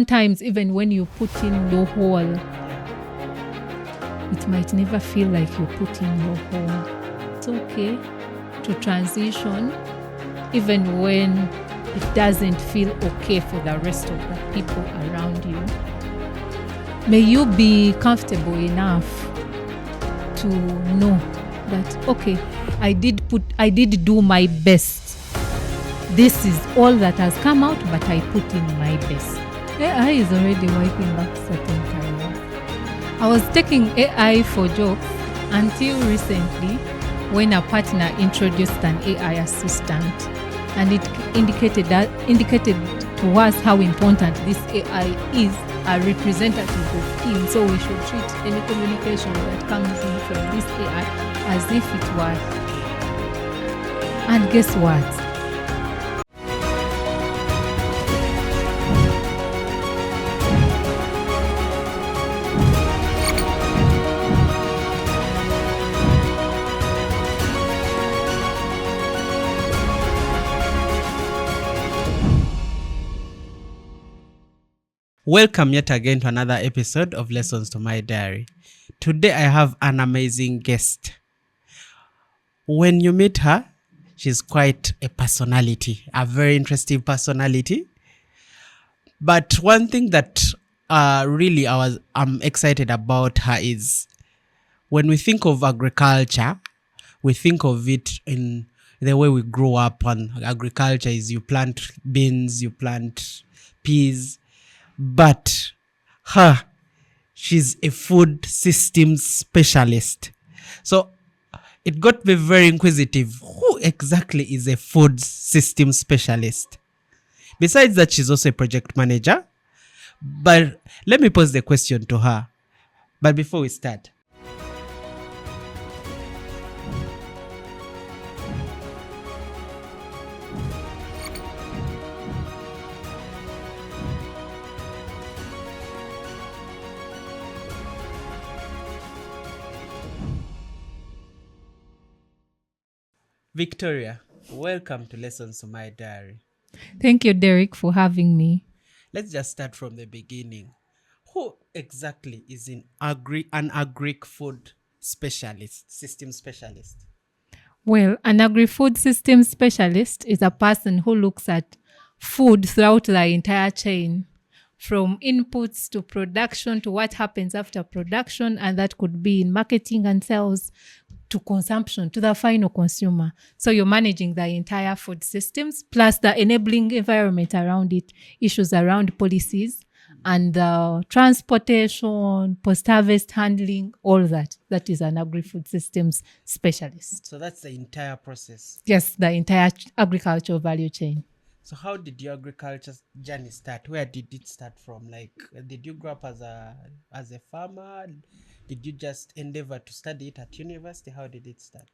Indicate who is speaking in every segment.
Speaker 1: Sometimes even when you put in your whole, it might never feel like you put in your whole. It's okay to transition even when it doesn't feel okay for the rest of the people around you. May you be comfortable enough to know that, okay, I did do my best. This is all that has come out, but I put in my best. AI is already wiping out certain careers. I was taking AI for jokes until recently when a partner introduced an AI assistant, and it indicated to us how important this AI is, a representative of him. So we should treat any communication that comes in from this AI as if it were. And guess what?
Speaker 2: Welcome yet again to another episode of Lessons to My Diary. Today I have an amazing guest. When you meet her, she's quite a personality, a very interesting personality. But one thing that really I'm excited about her is when we think of agriculture, we think of it in the way we grow up on agriculture is you plant beans, you plant peas. But she's a food systems specialist. So it got me very inquisitive. Who exactly is a food systems specialist? Besides that, she's also a project manager. But let me pose the question to her. But before we start, Victoria, welcome to Lessons to My Diary.
Speaker 1: Thank you, Derek, for having me.
Speaker 2: Let's just start from the beginning. Who exactly is an agri-food specialist, system specialist?
Speaker 1: Well, an agri-food system specialist is a person who looks at food throughout the entire chain, from inputs to production to what happens after production, and that could be in marketing and sales, to consumption, to the final consumer. So you're managing the entire food systems, plus the enabling environment around it, issues around policies and transportation, post-harvest handling, all that. That is an agri-food systems specialist.
Speaker 2: So that's the entire process?
Speaker 1: Yes, the entire agricultural value chain.
Speaker 2: So how did your agriculture journey start? Where did it start from? Like, did you grow up as a farmer? Did you just endeavor to study it at university? How did it start?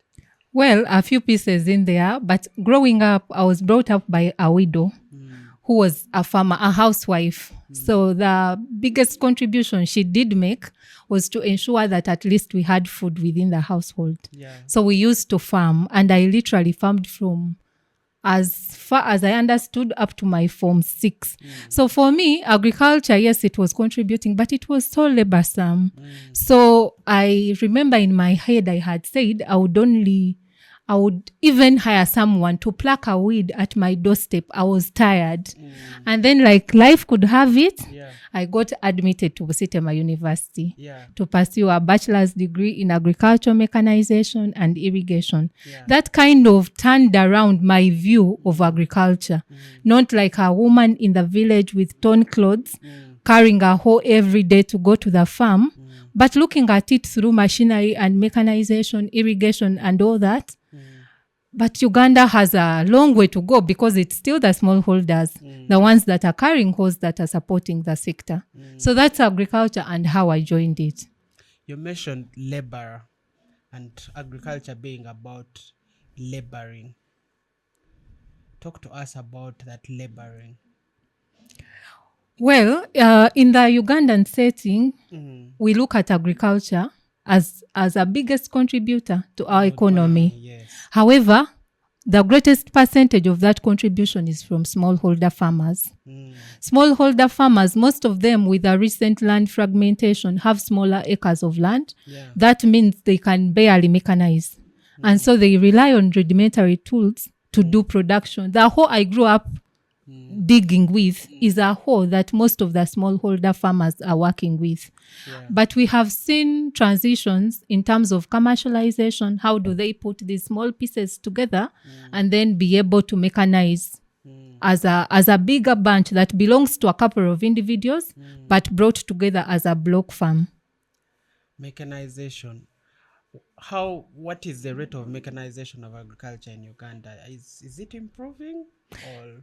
Speaker 1: Well, a few pieces in there, but growing up, I was brought up by a widow who was a farmer, a housewife. So the biggest contribution she did make was to ensure that at least we had food within the household.
Speaker 2: Yeah.
Speaker 1: So we used to farm, and I literally farmed from as far as I understood up to my Form 6. So for me, agriculture, yes, it was contributing, but it was so laborsome. So I remember in my head, I had said I would even hire someone to pluck a weed at my doorstep. I was tired. And then, like life could have it, I got admitted to Busitema University to pursue a bachelor's degree in agricultural mechanization and irrigation. That kind of turned around my view of agriculture. Not like a woman in the village with torn clothes, carrying a hoe every day to go to the farm, but looking at it through machinery and mechanization, irrigation and all that. But Uganda has a long way to go because it's still the smallholders, the ones that are carrying hoes that are supporting the sector. So that's agriculture and how I joined it.
Speaker 2: You mentioned labor and agriculture being about laboring. Talk to us about that laboring.
Speaker 1: Well, in the Ugandan setting, we look at agriculture as a biggest contributor to our economy.
Speaker 2: Yes.
Speaker 1: However, the greatest percentage of that contribution is from smallholder farmers. Smallholder farmers, most of them with a recent land fragmentation, have smaller acres of land.
Speaker 2: Yeah.
Speaker 1: That means they can barely mechanize. And so they rely on rudimentary tools to do production. The hoe I grew up digging with is a hoe that most of the smallholder farmers are working with.
Speaker 2: Yeah.
Speaker 1: But we have seen transitions in terms of commercialization. How do they put these small pieces together and then be able to mechanize as a bigger bunch that belongs to a couple of individuals, but brought together as a block farm?
Speaker 2: Mechanization. What is the rate of mechanization of agriculture in Uganda? Is it improving or?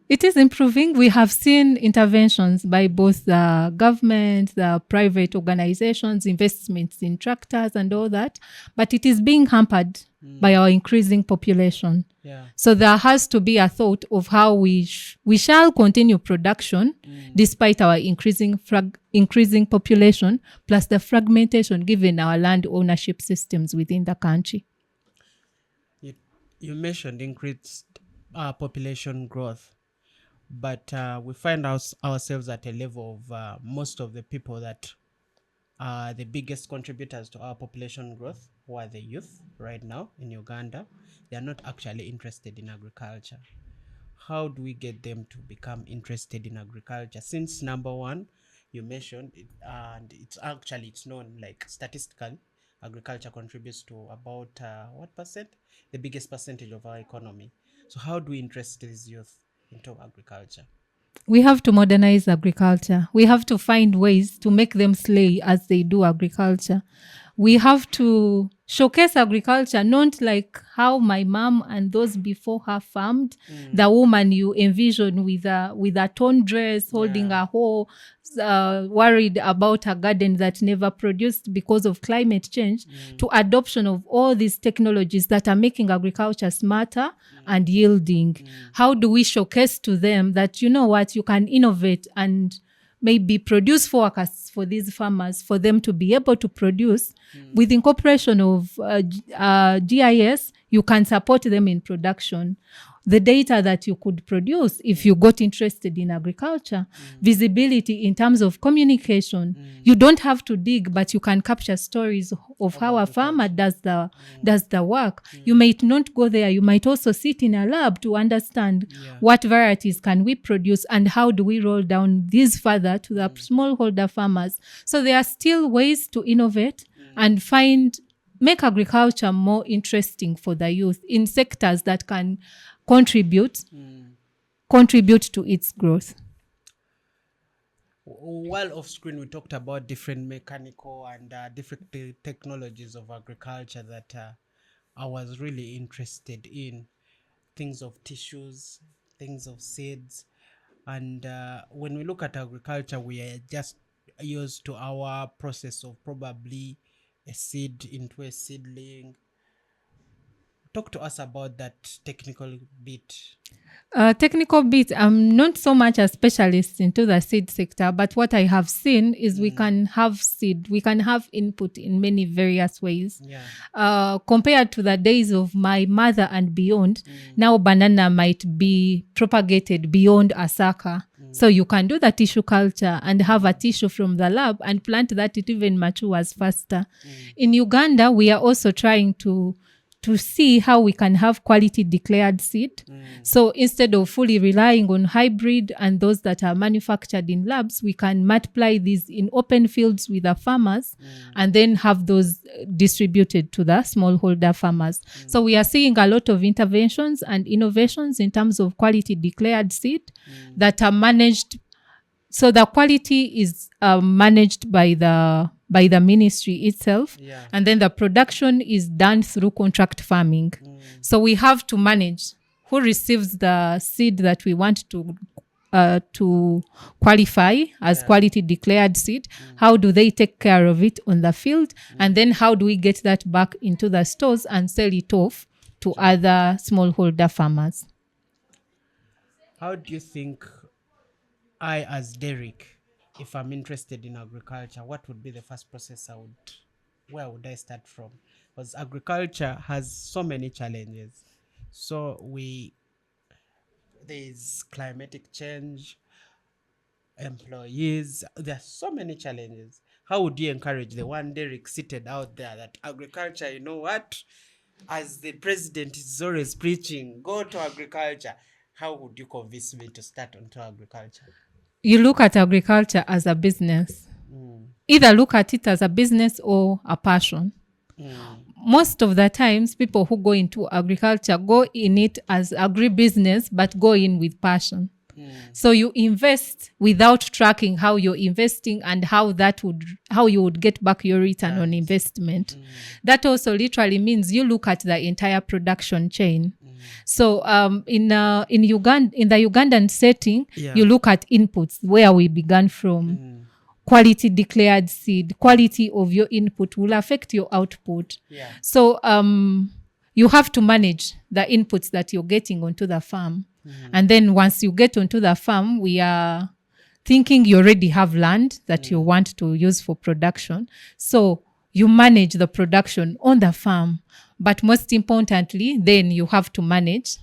Speaker 1: It is improving. We have seen interventions by both the government, the private organizations, investments in tractors and all that, but it is being hampered by our increasing population.
Speaker 2: Yeah.
Speaker 1: So there has to be a thought of how we shall continue production despite our increasing population, plus the fragmentation given our land ownership systems within the country.
Speaker 2: You mentioned increased population growth, but we find ourselves at a level of most of the people that are the biggest contributors to our population growth, who are the youth right now in Uganda. They are not actually interested in agriculture. How do we get them to become interested in agriculture? Since number one, you mentioned it, and it's known, like statistically, agriculture contributes to about what percent? The biggest percentage of our economy. So how do we interest these youth into agriculture?
Speaker 1: We have to modernize agriculture. We have to find ways to make them slay as they do agriculture. We have to showcase agriculture, not like how my mom and those before her farmed. The woman you envision with a torn dress, holding a hoe, worried about a garden that never produced because of climate change, to adoption of all these technologies that are making agriculture smarter and yielding. How do we showcase to them that, you know what, you can innovate and maybe produce forecasts for these farmers for them to be able to produce with incorporation of GIS? You can support them in production. The data that you could produce if you got interested in agriculture, visibility in terms of communication. You don't have to dig, but you can capture stories of how a farmer does the work. You might not go there. You might also sit in a lab to understand what varieties can we produce and how do we roll down these further to the smallholder farmers. So there are still ways to innovate and make agriculture more interesting for the youth in sectors that can contribute to its growth.
Speaker 2: While off screen, we talked about different mechanical and different technologies of agriculture that I was really interested in. Things of tissues, things of seeds. And when we look at agriculture, we are just used to our process of probably a seed into a seedling. Talk to us about that technical bit.
Speaker 1: I'm not so much a specialist into the seed sector, but what I have seen is we can have seed, we can have input in many various ways. Compared to the days of my mother and beyond, now banana might be propagated beyond Asaka. So you can do the tissue culture and have a tissue from the lab and plant that it even matures faster. In Uganda, we are also trying to see how we can have quality declared seed. So instead of fully relying on hybrid and those that are manufactured in labs, we can multiply these in open fields with the farmers and then have those distributed to the smallholder farmers. So we are seeing a lot of interventions and innovations in terms of quality declared seed that are managed. So the quality is managed by the ministry itself, and then the production is done through contract farming. So we have to manage who receives the seed that we want to qualify as quality declared seed. How do they take care of it on the field? And then how do we get that back into the stores and sell it off to other smallholder farmers?
Speaker 2: How do you think I, as Derek, if I'm interested in agriculture, what would be the first process where would I start from? Because agriculture has so many challenges. So there's climatic change, employees. There are so many challenges. How would you encourage the one Derek seated out there that agriculture, you know what? As the president is always preaching, go to agriculture. How would you convince me to start onto agriculture?
Speaker 1: You look at agriculture as a business. Either look at it as a business or a passion. Most of the times, people who go into agriculture go in it as agribusiness, but go in with passion. So you invest without tracking how you're investing and how you would get back your return on investment. That also literally means you look at the entire production chain. So in Uganda, in the Ugandan setting, you look at inputs, where we began from. Quality declared seed, quality of your input will affect your output. So you have to manage the inputs that you're getting onto the farm. And then once you get onto the farm, we are thinking you already have land that you want to use for production. So you manage the production on the farm. But most importantly, then you have to manage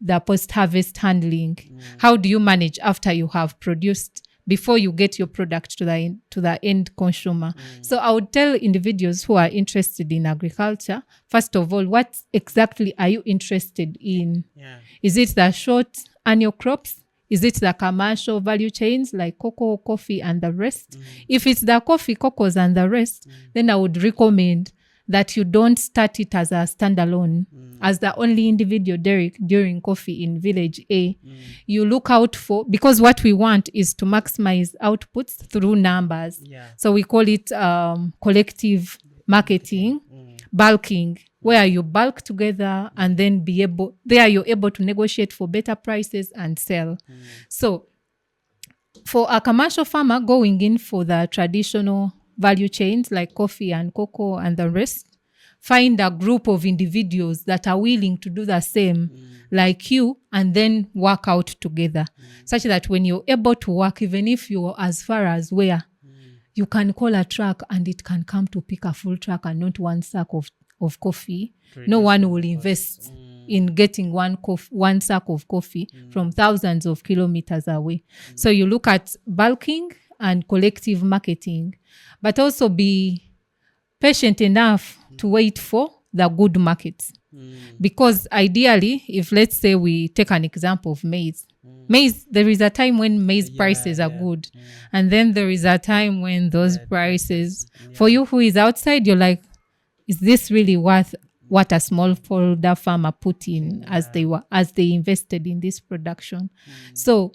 Speaker 1: the post-harvest handling. How do you manage after you have produced, before you get your product to the end consumer? So I would tell individuals who are interested in agriculture, first of all, what exactly are you interested in? Is it the short annual crops? Is it the commercial value chains like cocoa, coffee, and the rest? If it's the coffee, cocos, and the rest, then I would recommend that you don't start it as a standalone, as the only individual during coffee in village A. You look out for, because what we want is to maximize outputs through numbers. So we call it collective marketing, bulking, where you bulk together and then you're able to negotiate for better prices and sell. So for a commercial farmer going in for the traditional value chains like coffee and cocoa and the rest, find a group of individuals that are willing to do the same like you, and then work out together, such that when you're able to work, even if you're as far as where, you can call a truck and it can come to pick a full truck and not one sack of coffee. No one will invest in getting one sack of coffee from thousands of kilometers away. So you look at bulking and collective marketing, but also be patient enough to wait for the good markets. Because ideally, if let's say we take an example of maize, there is a time when maize prices are good. And then there is a time when those prices, for you who is outside, you're like, is this really worth what a smallholder farmer put in as they invested in this production? So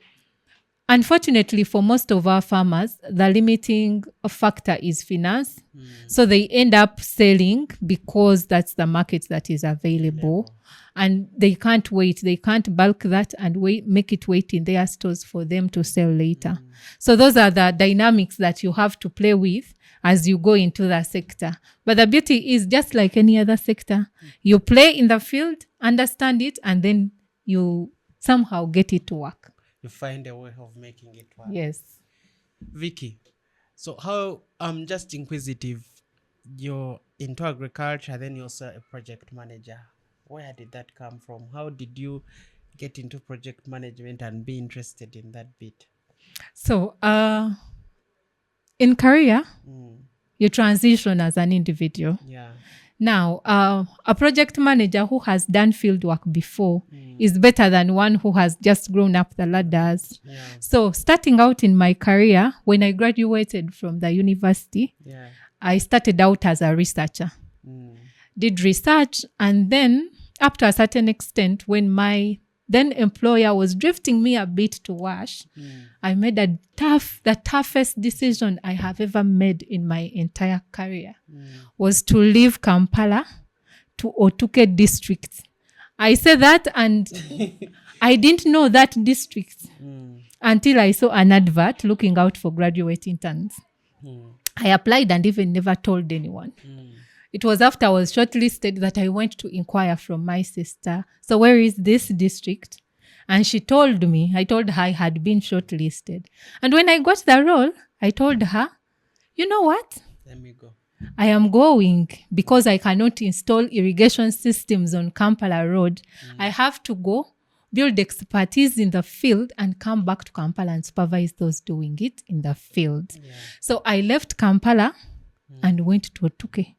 Speaker 1: unfortunately, for most of our farmers, the limiting factor is finance. So they end up selling because that's the market that is available. And they can't wait. They can't bulk that and make it wait in their stores for them to sell later. So those are the dynamics that you have to play with as you go into the sector. But the beauty is, just like any other sector, you play in the field, understand it, and then you somehow get it to work.
Speaker 2: You find a way of making it work.
Speaker 1: Yes.
Speaker 2: Vicky, so how, I'm just inquisitive, you're into agriculture, then you're also a project manager. Where did that come from? How did you get into project management and be interested in that bit?
Speaker 1: So in career, you transition as an individual. Now, a project manager who has done field work before is better than one who has just grown up the ladders. So starting out in my career, when I graduated from the university, I started out as a researcher. Did research, and then up to a certain extent, when my then employer was drifting me a bit to wash, I made the toughest decision I have ever made in my entire career, was to leave Kampala to Otuke district. I said that, and I didn't know that district until I saw an advert looking out for graduate interns. I applied and even never told anyone. It was after I was shortlisted that I went to inquire from my sister, so where is this district? And she told me, I told her I had been shortlisted. And when I got the role, I told her, you know what?
Speaker 2: Let me go.
Speaker 1: I am going because I cannot install irrigation systems on Kampala Road. I have to go build expertise in the field and come back to Kampala and supervise those doing it in the field.
Speaker 2: Yeah.
Speaker 1: So I left Kampala and went to Otuke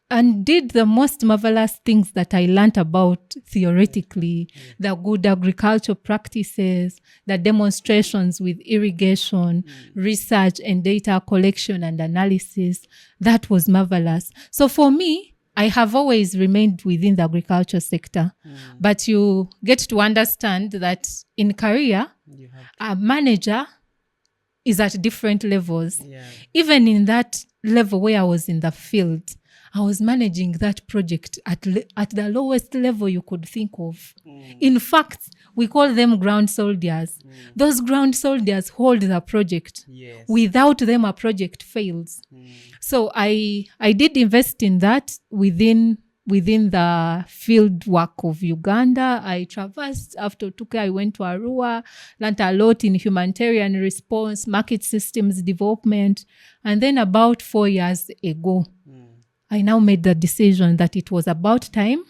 Speaker 1: and did the most marvelous things that I learned about theoretically, the good agricultural practices, the demonstrations with irrigation, research and data collection and analysis. That was marvelous. So for me, I have always remained within the agriculture sector, but you get to understand that in career, a manager is at different levels.
Speaker 2: Yeah.
Speaker 1: Even in that level where I was in the field, I was managing that project at the lowest level you could think of. In fact, we call them ground soldiers. Those ground soldiers hold the project.
Speaker 2: Yes.
Speaker 1: Without them, a project fails. So I did invest in that within the field work of Uganda. I traversed after Tuke. I went to Arua, learned a lot in humanitarian response, market systems development. And then about 4 years ago, I now made the decision that it was about time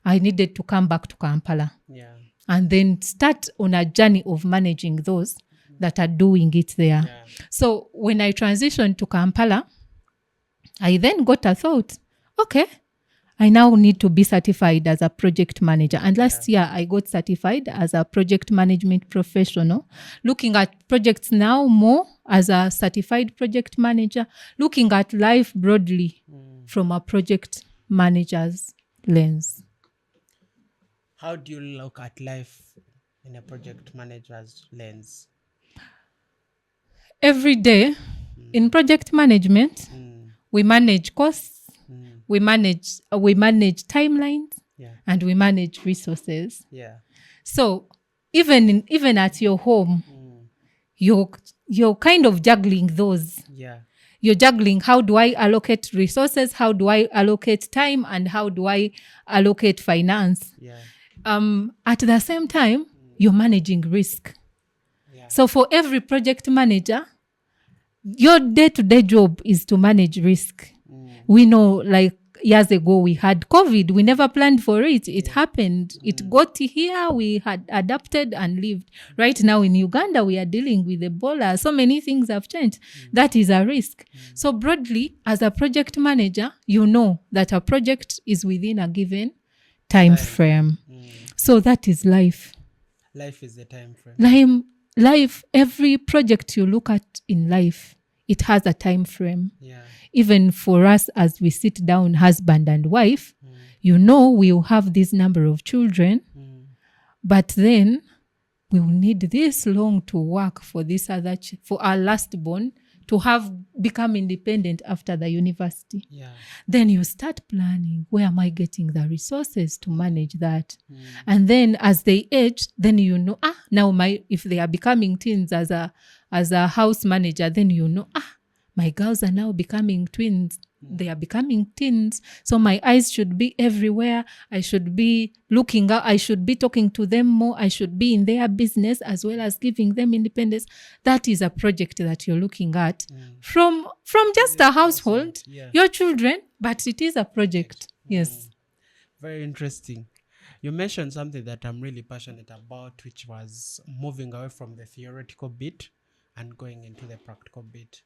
Speaker 1: I needed to come back to Kampala.
Speaker 2: Yeah.
Speaker 1: And then start on a journey of managing those that are doing it there.
Speaker 2: Yeah.
Speaker 1: So when I transitioned to Kampala, I then got a thought, okay, I now need to be certified as a project manager. And last year I got certified as a project management professional, looking at projects now more as a certified project manager, looking at life broadly from a project manager's lens.
Speaker 2: How do you look at life in a project manager's lens?
Speaker 1: Every day in project management, we manage costs, we manage timelines, and we manage resources.
Speaker 2: Yeah.
Speaker 1: So even at your home, you're kind of juggling those.
Speaker 2: Yeah.
Speaker 1: You're juggling, how do I allocate resources, how do I allocate time, and how do I allocate finance?
Speaker 2: Yeah.
Speaker 1: At the same time, you're managing risk.
Speaker 2: Yeah.
Speaker 1: So for every project manager, your day-to-day job is to manage risk. We know, like years ago, we had COVID. We never planned for it. It happened. It got here. We had adapted and lived. Right now in Uganda, we are dealing with Ebola. So many things have changed. That is a risk. So broadly, as a project manager, you know that a project is within a given time frame. So that is life.
Speaker 2: Life is the time frame.
Speaker 1: Life, every project you look at in life, it has a time frame.
Speaker 2: Yeah.
Speaker 1: Even for us as we sit down, husband and wife, you know we'll have this number of children, but then we will need this long to work for this other, for our last born to have become independent after the university.
Speaker 2: Yeah.
Speaker 1: Then you start planning, where am I getting the resources to manage that? And then as they age, then you know, now if they are becoming teens as a house manager, then you know, my girls are now becoming twins. They are becoming teens. So my eyes should be everywhere. I should be looking out. I should be talking to them more. I should be in their business as well as giving them independence. That is a project that you're looking at from just a household, your children, but it is a project. Yes.
Speaker 2: Very interesting. You mentioned something that I'm really passionate about, which was moving away from the theoretical bit and going into the practical bit.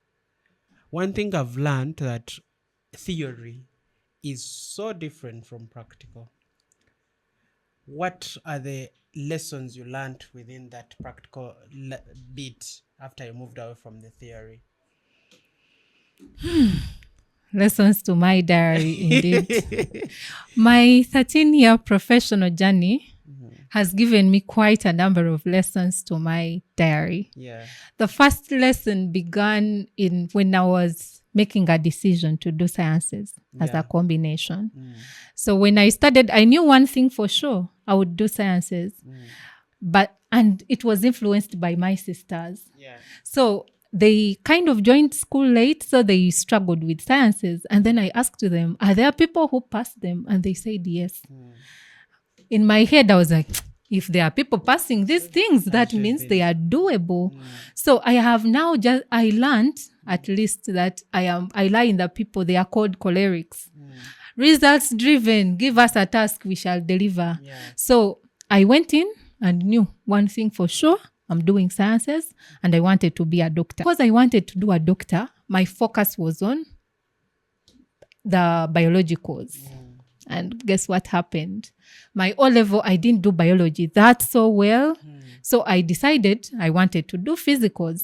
Speaker 2: One thing I've learned that theory is so different from practical. What are the lessons you learned within that practical bit after you moved away from the theory?
Speaker 1: Lessons to my diary, indeed. My 13-year professional journey has given me quite a number of lessons to my diary.
Speaker 2: Yeah.
Speaker 1: The first lesson began when I was making a decision to do sciences as a combination. So when I started, I knew one thing for sure, I would do sciences. And it was influenced by my sisters.
Speaker 2: Yeah.
Speaker 1: So they kind of joined school late, so they struggled with sciences. And then I asked them, are there people who passed them? And they said yes. In my head, I was like, if there are people passing these things, that means they are doable. So I have now I learned at least that I lie in the people. They are called cholerics. Results driven, give us a task, we shall deliver. So I went in and knew one thing for sure. I'm doing sciences and I wanted to be a doctor. Because I wanted to do a doctor, my focus was on the biologicals. And guess what happened? My O-level, I didn't do biology that so well. So I decided I wanted to do physicals.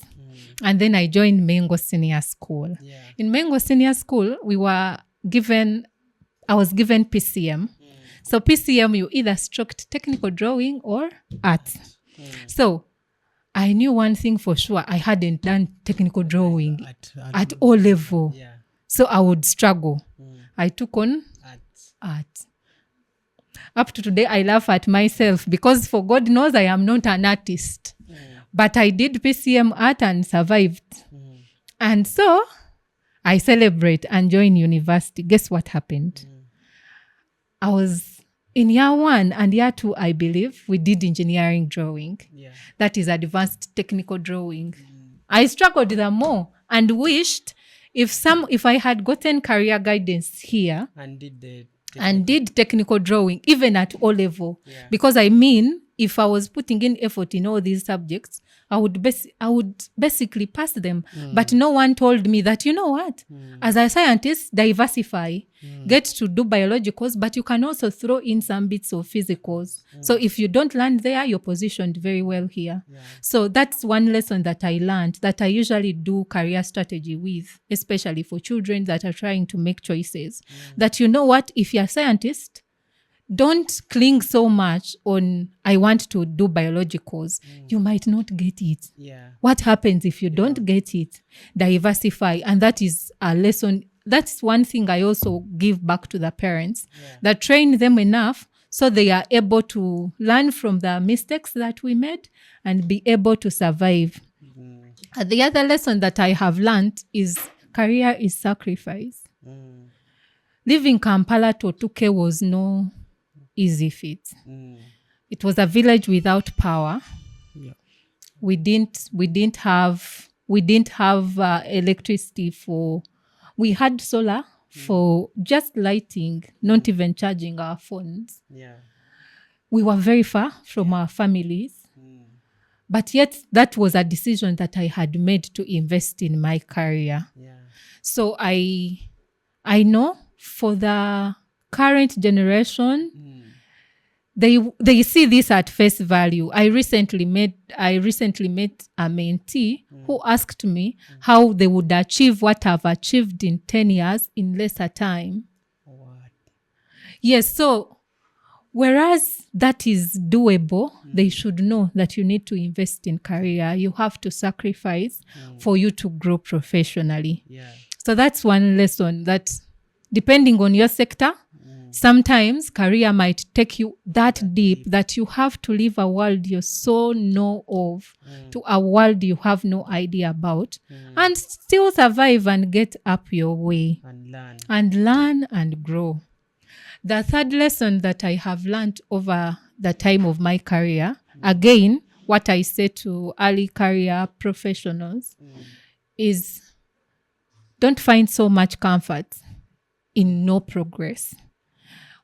Speaker 1: And then I joined Mengo Senior School. In Mengo Senior School, I was given PCM. So PCM, you either stroked technical drawing or art. So I knew one thing for sure. I hadn't done technical drawing at O-level. So I would struggle. I took on art. Up to today, I laugh at myself because for God knows I am not an artist. But I did PCM art and survived. And so I celebrate and join university. Guess what happened? I was in year 1 and year 2, I believe, we did engineering drawing. That is advanced technical drawing. I struggled the more and wished if I had gotten career guidance here and did technical drawing, even at O-level. Because if I was putting in effort in all these subjects, I would basically pass them. But no one told me that, you know what, as a scientist, diversify, get to do biologicals, but you can also throw in some bits of physicals. So if you don't land there, you're positioned very well here. So that's one lesson that I learned, that I usually do career strategy with, especially for children that are trying to make choices. That, you know what, if you're a scientist, don't cling so much on, I want to do biologicals. You might not get it. What happens if you don't get it? Diversify. And that is a lesson. That's one thing I also give back to the parents, that train them enough so they are able to learn from the mistakes that we made and be able to survive. The other lesson that I have learned is career is sacrifice. Leaving Kampala to Otuke was no easy feat. It was a village without power. We didn't have electricity we had solar for just lighting, not even charging our phones. We were very far from our families. But yet that was a decision that I had made to invest in my career. So I know for the current generation, they see this at face value. I recently met a mentee who asked me how they would achieve what I've achieved in 10 years in lesser time. Yes, so whereas that is doable, they should know that you need to invest in career. You have to sacrifice for you to grow professionally. So that's one lesson, that depending on your sector, sometimes career might take you that deep that you have to leave a world you so know of to a world you have no idea about and still survive and get up your way and learn and grow. The third lesson that I have learned over the time of my career, again, what I say to early career professionals is don't find so much comfort in no progress.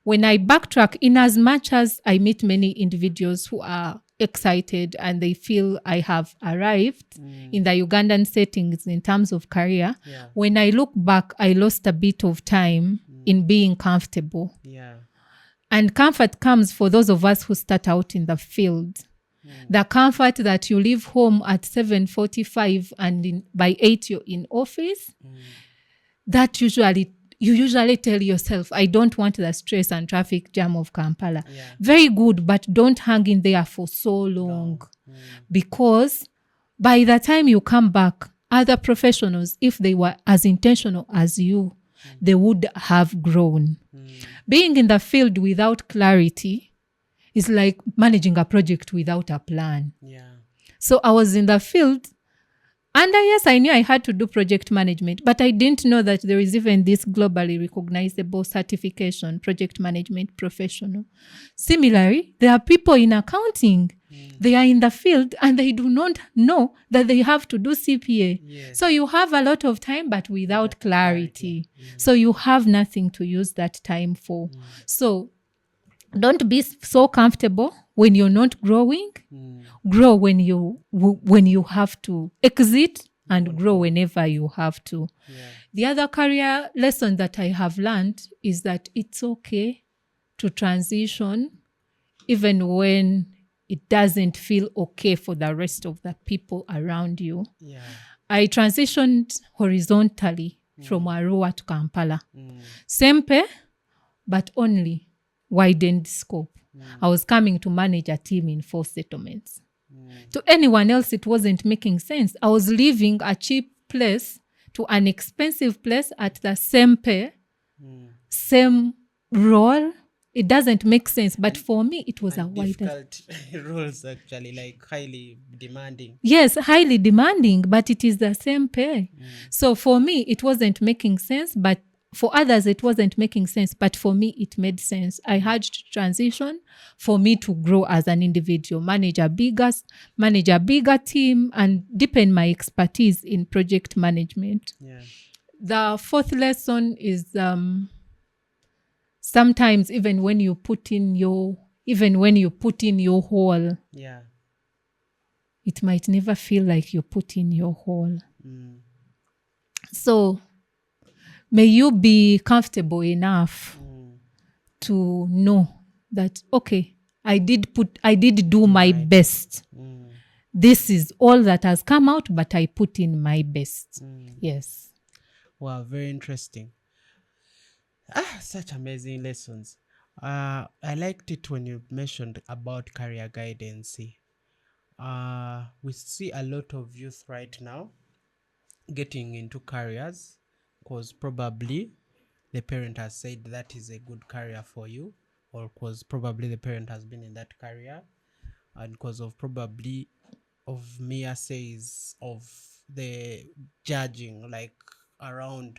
Speaker 1: When I backtrack, in as much as I meet many individuals who are excited and they feel I have arrived in the Ugandan settings in terms of career, when I look back, I lost a bit of time in being comfortable. And comfort comes for those of us who start out in the field. The comfort that you leave home at 7:45 and by 8 you're in office, that you usually tell yourself, I don't want the stress and traffic jam of Kampala. Very good, but don't hang in there for so long. Because by the time you come back, other professionals, if they were as intentional as you, they would have grown. Being in the field without clarity is like managing a project without a plan. So I was in the field, and yes, I knew I had to do project management, but I didn't know that there is even this globally recognizable certification, project management professional. Similarly, there are people in accounting They are in the field and they do not know that they have to do CPA.
Speaker 2: Yes.
Speaker 1: So you have a lot of time, but without clarity. So you have nothing to use that time for. So don't be so comfortable when you're not growing. Grow when you have to exit, and grow whenever you have to. The other career lesson that I have learned is that it's okay to transition even when it doesn't feel okay for the rest of the people around you. I transitioned horizontally from Arua to Kampala. Same pay, but only widened scope. I was coming to manage a team in 4 settlements. To anyone else, it wasn't making sense. I was leaving a cheap place to an expensive place at the same pay, same role. It doesn't make sense. But for me, it was a wider...
Speaker 2: difficult roles, actually, like highly demanding.
Speaker 1: Yes, highly demanding, but it is the same pay. So for me, it wasn't making sense, but for others, it wasn't making sense. But for me, it made sense. I had to transition for me to grow as an individual, manage a bigger team, and deepen my expertise in project management. The 4th lesson is sometimes even when you put in your whole, it might never feel like you put in your whole. So may you be comfortable enough to know that, okay, I did do my best. This is all that has come out, but I put in my best. Yes.
Speaker 2: Wow, very interesting. Such amazing lessons. I liked it when you mentioned about career guidance. We see a lot of youth right now getting into careers because probably the parent has said that is a good career for you, or because probably the parent has been in that career, and because of probably of mere says of the judging like around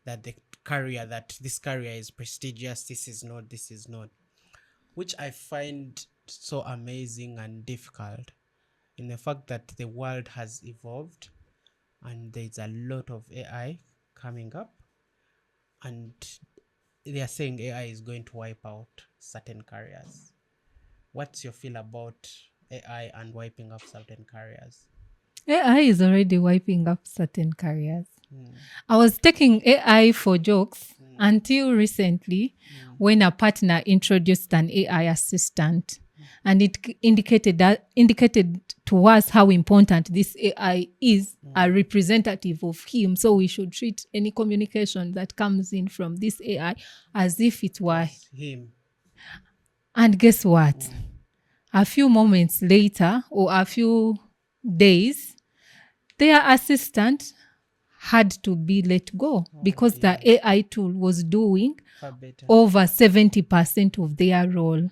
Speaker 2: that this career is prestigious, this is not, which I find so amazing and difficult in the fact that the world has evolved and there's a lot of AI coming up, and they are saying AI is going to wipe out certain careers. What's your feel about AI and wiping up certain careers?
Speaker 1: AI is already wiping up certain careers. I was taking AI for jokes until recently when a partner introduced an AI assistant, and it indicated to us how important this AI is, a representative of him. So we should treat any communication that comes in from this AI as if it were
Speaker 2: him.
Speaker 1: And guess what? A few moments later, or a few days, their assistant had to be let go because the AI tool was doing over 70% of their role.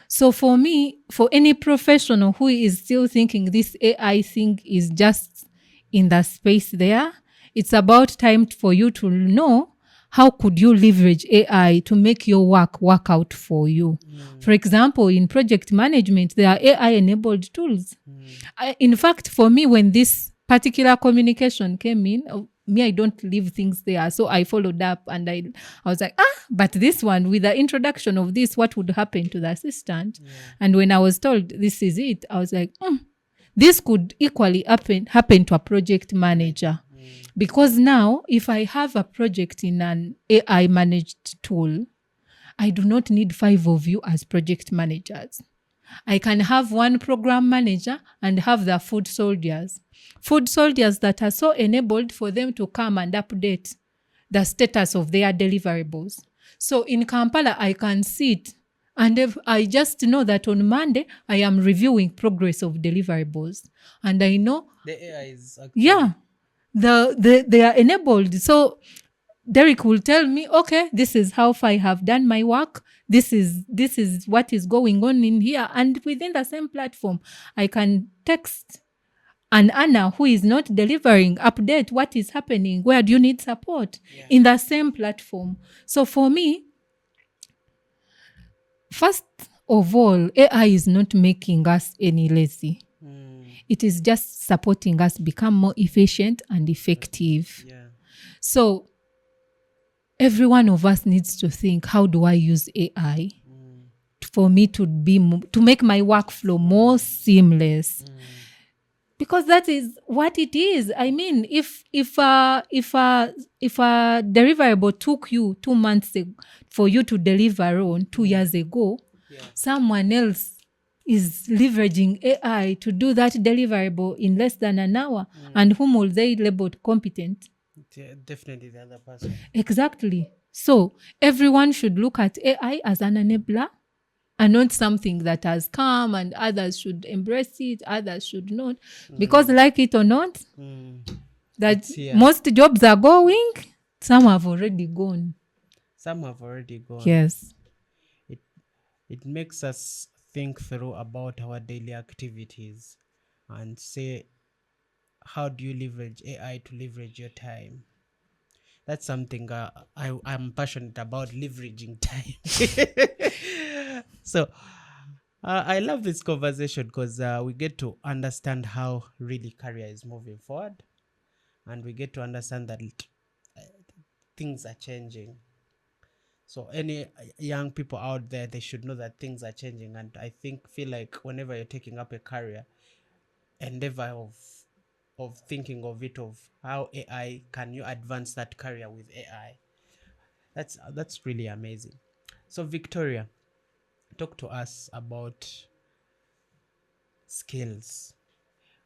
Speaker 1: So for me, for any professional who is still thinking this AI thing is just in the space there, it's about time for you to know how could you leverage AI to make your work out for you. For example, in project management, there are AI-enabled tools. In fact, for me, when this particular communication came in, I don't leave things there. So I followed up and I was like, but this one, with the introduction of this, what would happen to the assistant? And when I was told this is it, I was like, this could equally happen to a project manager. Because now, if I have a project in an AI managed tool, I do not need 5 of you as project managers. I can have one program manager and have the food soldiers that are so enabled for them to come and update the status of their deliverables. So in Kampala, I can sit and if I just know that on Monday, I am reviewing progress of deliverables. And I know
Speaker 2: the AI is actually...
Speaker 1: they are enabled. So Derek will tell me, okay, this is how far I have done my work. This is what is going on in here. And within the same platform, I can text an Anna who is not delivering, update what is happening, where do you need support in the same platform. So for me, first of all, AI is not making us any lazy. It is just supporting us become more efficient and effective.
Speaker 2: Yeah.
Speaker 1: So every one of us needs to think, how do I use AI for me to make my workflow more seamless? Because that is what it is. I mean, if a deliverable took you 2 months for you to deliver on 2 years ago, someone else is leveraging AI to do that deliverable in less than an hour, and whom will they label competent?
Speaker 2: Definitely the other person.
Speaker 1: Exactly. So everyone should look at AI as an enabler and not something that has come, and others should embrace it, others should not. Because like it or not, that most jobs are going, some have already gone.
Speaker 2: Some have already gone.
Speaker 1: Yes.
Speaker 2: It makes us think through about our daily activities and say, how do you leverage AI to leverage your time? That's something I'm passionate about, leveraging time. So I love this conversation because we get to understand how really career is moving forward, and we get to understand that things are changing. So any young people out there, they should know that things are changing. And I feel like whenever you're taking up a career, endeavor of thinking of it, of how AI can you advance that career with AI. That's really amazing. So Victoria, talk to us about skills.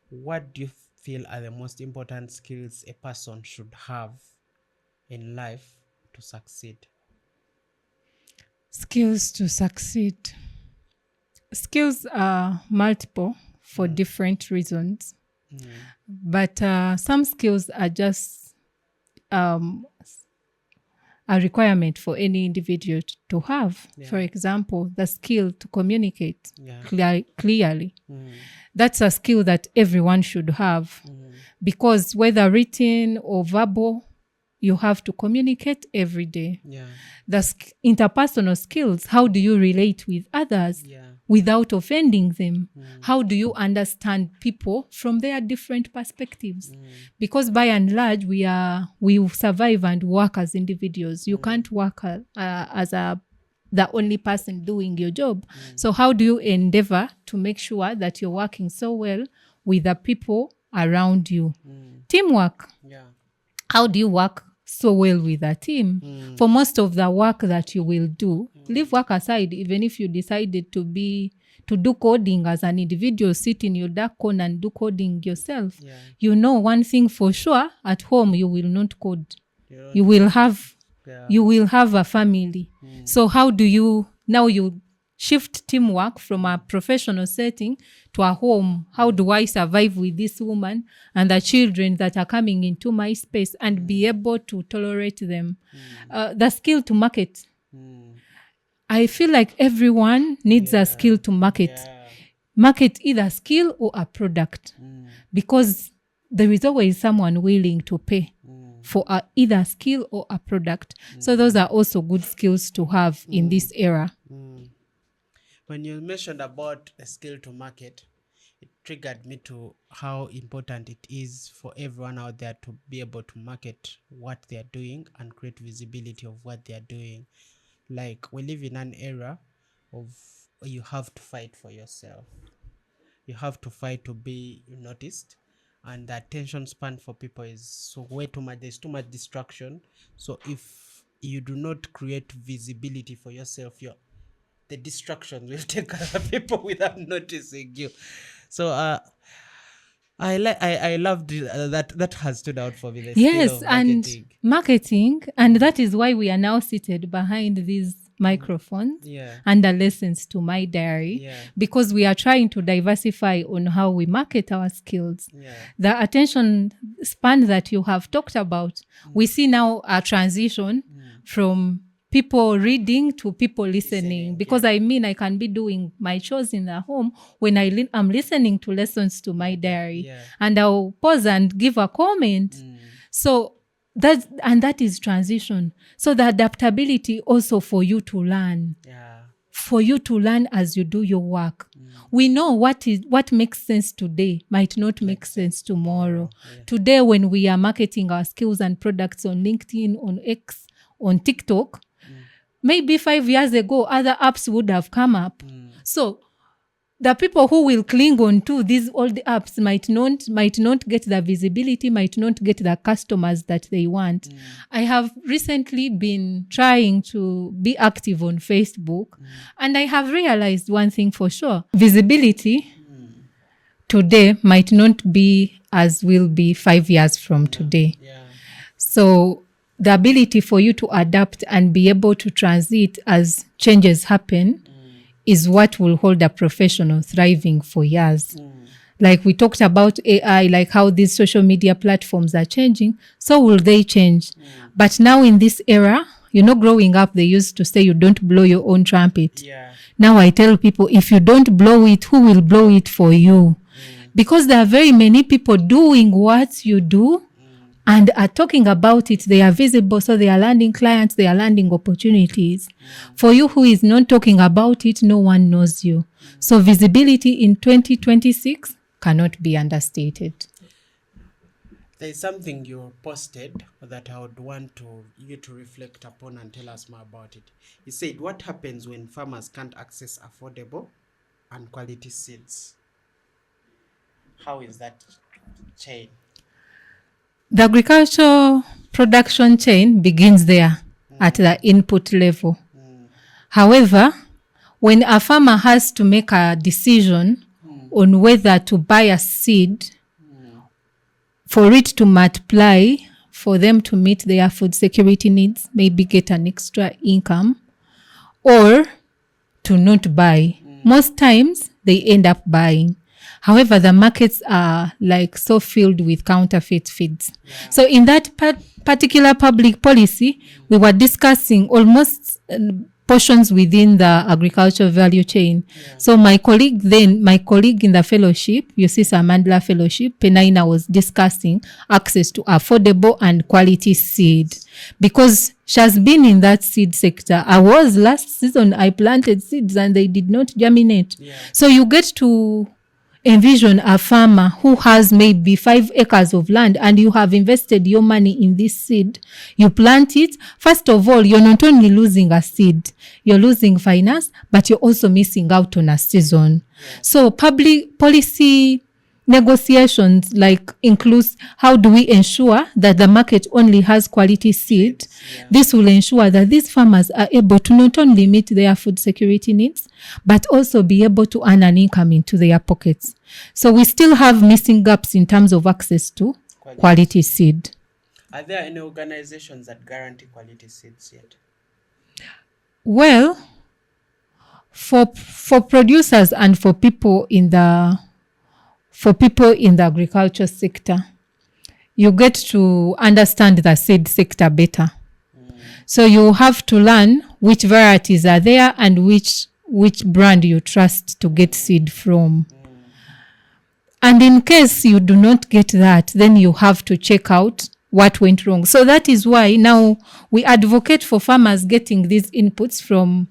Speaker 2: What do you feel are the most important skills a person should have in life to succeed?
Speaker 1: Skills to succeed. Skills are multiple for different reasons. But some skills are just a requirement for any individual to have. For example, the skill to communicate clearly. That's a skill that everyone should have, because whether written or verbal, you have to communicate every day. The interpersonal skills, how do you relate with others without offending them? How do you understand people from their different perspectives? Because by and large, we survive and work as individuals. You can't work as the only person doing your job. So how do you endeavor to make sure that you're working so well with the people around you? Teamwork. How do you work so well with a team? For most of the work that you will do, leave work aside. Even if you decided to do coding as an individual, sit in your dark corner and do coding yourself, you know one thing for sure: at home you will not code. You will have a family. So how do you shift teamwork from a professional setting to a home? How do I survive with this woman and the children that are coming into my space and be able to tolerate them? The skill to market. I feel like everyone needs a skill to market. Market either skill or a product, because there is always someone willing to pay for either skill or a product. So those are also good skills to have in this era.
Speaker 2: When you mentioned about a skill to market, it triggered me to how important it is for everyone out there to be able to market what they are doing and create visibility of what they are doing. Like, we live in an era of you have to fight for yourself. You have to fight to be noticed. And the attention span for people is so way too much. There's too much distraction. So if you do not create visibility for yourself, the distractions will take other people without noticing you. So I loved that has stood out for me. The skill of
Speaker 1: marketing, and that is why we are now seated behind these microphones and the lessons to my diary, because we are trying to diversify on how we market our skills. The attention span that you have talked about, we see now a transition from people reading to people listening, because I can be doing my chores in the home when I'm listening to lessons to my diary, and I'll pause and give a comment. So that is transition. So the adaptability also for you to learn. for you to learn as you do your work. We know what makes sense today might not make sense tomorrow. Today, when we are marketing our skills and products on LinkedIn, on X, on TikTok, maybe 5 years ago, other apps would have come up. So the people who will cling on to these old apps might not get the visibility, might not get the customers that they want. I have recently been trying to be active on Facebook, and I have realized one thing for sure. Visibility today might not be as will be 5 years from today. So the ability for you to adapt and be able to transit as changes happen is what will hold a professional thriving for years. Like we talked about AI, like how these social media platforms are changing, so will they change. But now in this era, growing up, they used to say you don't blow your own trumpet. Now I tell people, if you don't blow it, who will blow it for you? Because there are very many people doing what you do and are talking about it. They are visible, so they are landing clients, they are landing opportunities. For you who is not talking about it, no one knows you. So visibility in 2026 cannot be understated.
Speaker 2: There is something you posted that I would want you to reflect upon and tell us more about it. You said, what happens when farmers can't access affordable and quality seeds? How is that chain?
Speaker 1: The agricultural production chain begins there at the input level. However, when a farmer has to make a decision on whether to buy a seed for it to multiply, for them to meet their food security needs, maybe get an extra income, or to not buy, most times they end up buying. However, the markets are like so filled with counterfeit feeds. So in that particular public policy, we were discussing almost portions within the agricultural value chain. So my colleague in the fellowship, Yusisa Mandela Fellowship, Penaina, was discussing access to affordable and quality seed. Because she has been in that seed sector. Last season, I planted seeds and they did not germinate. So you get to envision a farmer who has maybe 5 acres of land and you have invested your money in this seed. You plant it. First of all, you're not only losing a seed, you're losing finance, but you're also missing out on a season. So public policy negotiations includes how do we ensure that the market only has quality seed. This will ensure that these farmers are able to not only meet their food security needs, but also be able to earn an income into their pockets. So we still have missing gaps in terms of access to quality seed.
Speaker 2: Are there any organizations that guarantee quality seeds yet?
Speaker 1: Well, for producers and for people in the agriculture sector, you get to understand the seed sector better. So you have to learn which varieties are there and which brand you trust to get seed from. And in case you do not get that, then you have to check out what went wrong. So that is why now we advocate for farmers getting these inputs from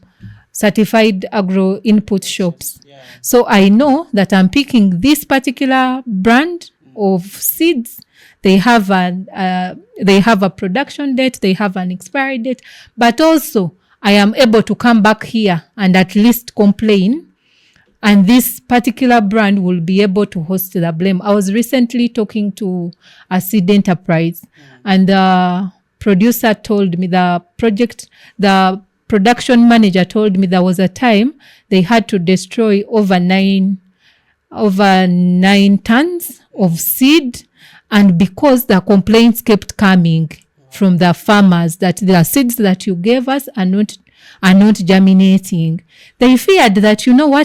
Speaker 1: certified agro input shops. So I know that I'm picking this particular brand of seeds. They have a production date, they have an expiry date, but also I am able to come back here and at least complain, and this particular brand will be able to host the blame. I was recently talking to a seed enterprise, and the producer told me, the production manager told me there was a time they had to destroy over 9 tons of seed, and because the complaints kept coming from the farmers that the seeds that you gave us are not germinating, they feared that,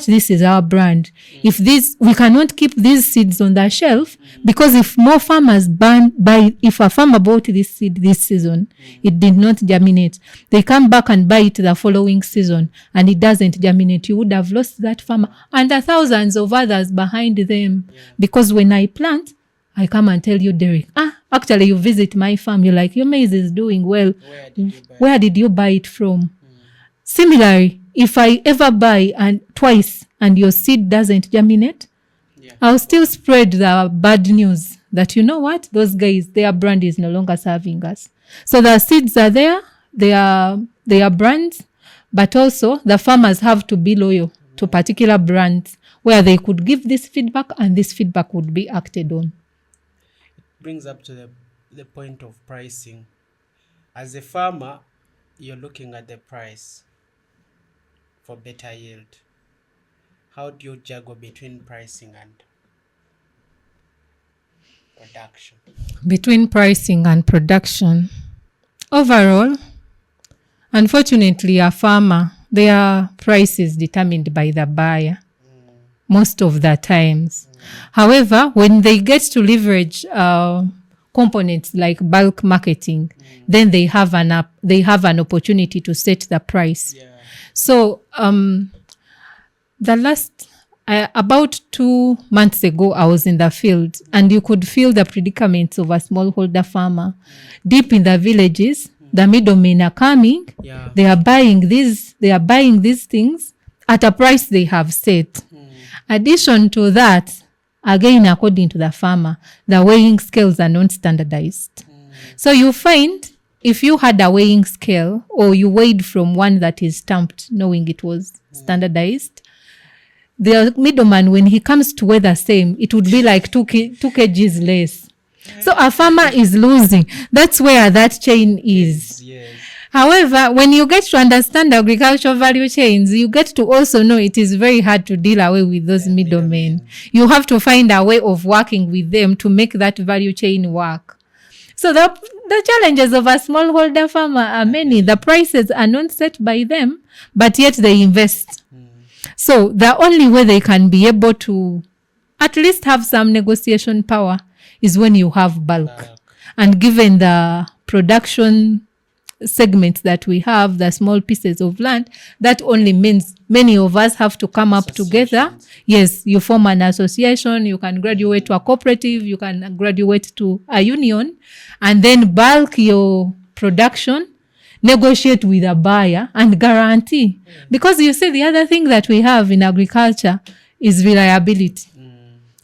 Speaker 1: this is our brand. If we cannot keep these seeds on the shelf, because if more farmers if a farmer bought this seed this season, it did not germinate, they come back and buy it the following season and it doesn't germinate, you would have lost that farmer and the thousands of others behind them. Because when I plant, I come and tell you, Derek, actually you visit my farm, you're like, your maize is doing well. Where did you buy it from? Similarly, if I ever buy and twice and your seed doesn't germinate, I'll still spread the bad news that, you know what, those guys, their brand is no longer serving us. So the seeds are there, they are brands, but also the farmers have to be loyal to particular brands where they could give this feedback and this feedback would be acted on.
Speaker 2: It brings up to the point of pricing. As a farmer, you're looking at the price for better yield. How do you juggle between pricing and production?
Speaker 1: Between pricing and production. Overall, unfortunately, a farmer, their price is determined by the buyer most of the times. However, when they get to leverage components like bulk marketing, then they have an opportunity to set the price.
Speaker 2: Yeah.
Speaker 1: So the last about 2 months ago, I was in the field and you could feel the predicaments of a smallholder farmer. Deep in the villages, the middlemen are coming.
Speaker 2: Yeah.
Speaker 1: They are buying these things at a price they have set. Addition to that, again, according to the farmer, the weighing scales are not standardized. So you find if you had a weighing scale or you weighed from one that is stamped, knowing it was standardized, the middleman, when he comes to weigh the same, it would be like 2 kgs less. So a farmer is losing. That's where that chain is.
Speaker 2: Yes.
Speaker 1: However, when you get to understand agricultural value chains, you get to also know it is very hard to deal away with those middlemen. You have to find a way of working with them to make that value chain work. So the challenges of a smallholder farmer are many. The prices are not set by them, but yet they invest. So the only way they can be able to at least have some negotiation power is when you have bulk. And given the production segments that we have, the small pieces of land, that only means many of us have to come up together. Yes, you form an association, you can graduate to a cooperative, you can graduate to a union, and then bulk your production, negotiate with a buyer and guarantee. Because you see, the other thing that we have in agriculture is reliability.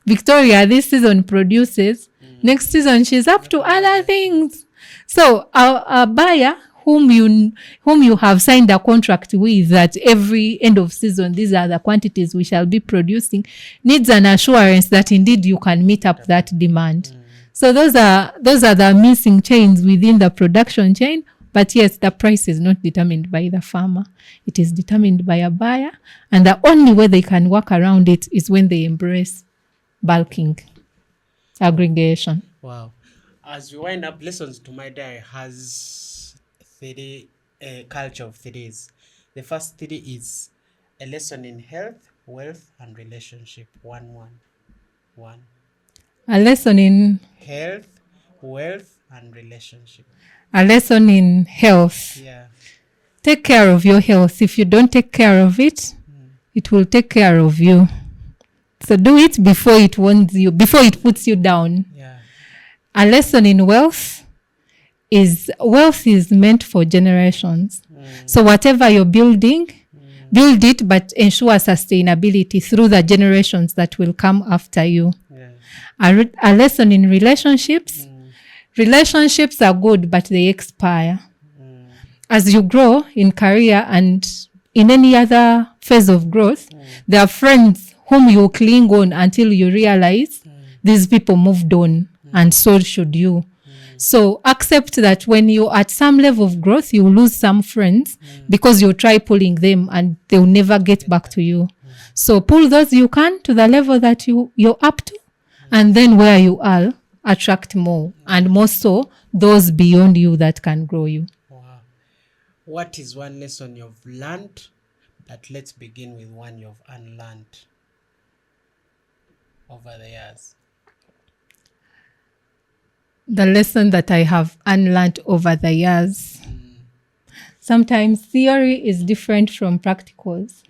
Speaker 1: Victoria this season produces, next season she's up to other things. So a buyer whom you have signed a contract with that every end of season, these are the quantities we shall be producing, needs an assurance that indeed you can meet up that demand. So those are the missing chains within the production chain. But yes, the price is not determined by the farmer. It is determined by a buyer. And the only way they can work around it is when they embrace bulking, aggregation.
Speaker 2: Wow. As we wind up, Lessons to My Diary has culture of 3s. The first 3 is a lesson in health, wealth, and relationship. 1, 1, 1.
Speaker 1: A lesson in
Speaker 2: health, wealth, and relationship.
Speaker 1: A lesson in health.
Speaker 2: Yeah.
Speaker 1: Take care of your health. If you don't take care of it, it will take care of you. So do it before it warns you, before it puts you down.
Speaker 2: Yeah.
Speaker 1: A lesson in wealth is meant for generations. So whatever you're building, build it, but ensure sustainability through the generations that will come after you. Yeah. A lesson in relationships. Relationships are good, but they expire. As you grow in career and in any other phase of growth, there are friends whom you cling on until you realize these people moved on, and so should you. So accept that when you're at some level of growth, you lose some friends because you try pulling them and they'll never get back to you. So pull those you can to the level that you're up to, and then where you are, attract more, and more so those beyond you that can grow you.
Speaker 2: Wow. What is one lesson you've learned? But let's begin with one you've unlearned over the years.
Speaker 1: The lesson that I have unlearned over the years. Sometimes theory is different from practicals.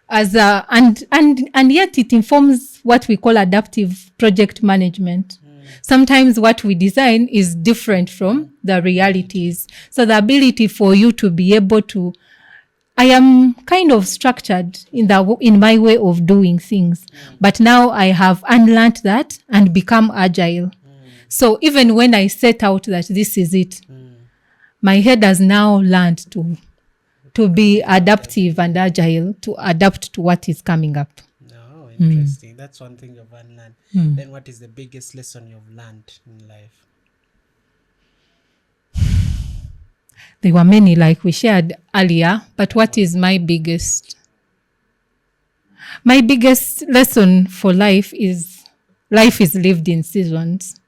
Speaker 1: And yet it informs what we call adaptive project management. Sometimes what we design is different from the realities. So the ability for you to be able to I am kind of structured in my way of doing things, but now I have unlearned that and become agile. So even when I set out that this is it, my head has now learned to be adaptive and agile, to adapt to what is coming up.
Speaker 2: No, interesting. That's one thing you've unlearned. Then what is the biggest lesson you've learned in life?
Speaker 1: There were many, like we shared earlier, but what is my biggest? My biggest lesson for life is lived in seasons.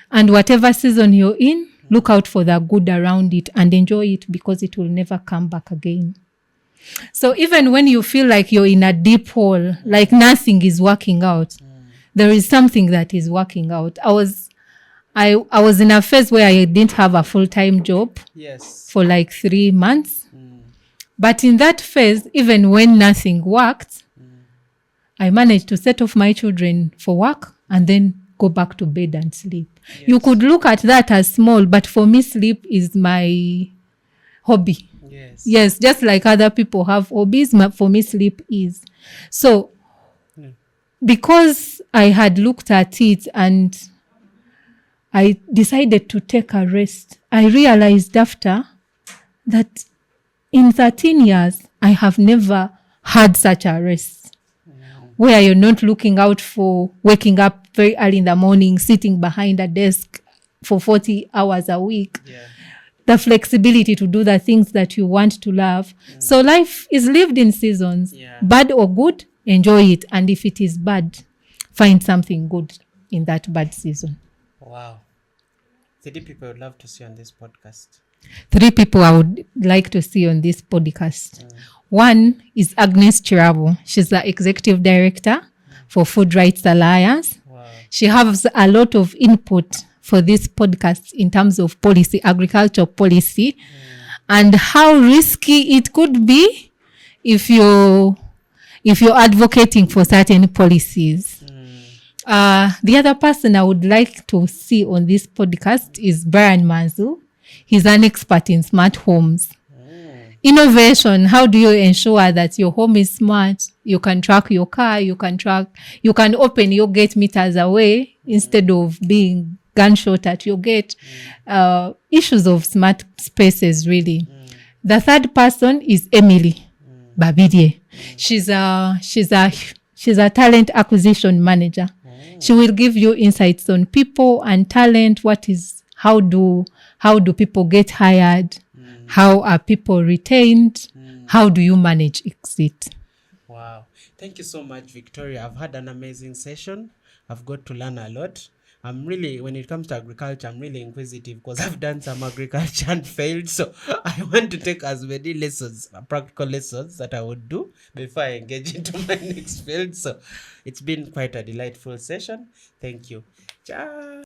Speaker 1: And whatever season you're in, look out for the good around it and enjoy it, because it will never come back again. So even when you feel like you're in a deep hole, like nothing is working out, there is something that is working out. I was in a phase where I didn't have a full-time job for like 3 months. But in that phase, even when nothing worked, I managed to set off my children for work and then go back to bed and sleep. Yes. You could look at that as small, but for me, sleep is my hobby. Yes, just like other people have hobbies, for me, sleep is. So, because I had looked at it and I decided to take a rest, I realized after that in 13 years, I have never had such a rest where you're not looking out for waking up very early in the morning, sitting behind a desk for 40 hours a week. The flexibility to do the things that you want to love. So life is lived in seasons, bad or good, enjoy it. And if it is bad, find something good in that bad season.
Speaker 2: Wow. 3 people I would love to see on this podcast.
Speaker 1: 3 people I would like to see on this podcast. One is Agnes Chirabo. She's the executive director for Food Rights Alliance. Wow. She has a lot of input for this podcast in terms of policy, agriculture policy, and how risky it could be if you're advocating for certain policies. The other person I would like to see on this podcast is Brian Manzu. He's an expert in smart homes. Innovation, how do you ensure that your home is smart? You can track your car, you can open your gate meters away instead of being gunshot at your gate. Issues of smart spaces, really. The third person is Emily Babirye. She's a talent acquisition manager. She will give you insights on people and talent. How do people get hired? How are people retained? How do you manage exit?
Speaker 2: Wow. Thank you so much, Victoria. I've had an amazing session. I've got to learn a lot. When it comes to agriculture, I'm really inquisitive because I've done some agriculture and failed. So I want to take as many lessons, practical lessons that I would do before I engage into my next field. So it's been quite a delightful session. Thank you. Ciao.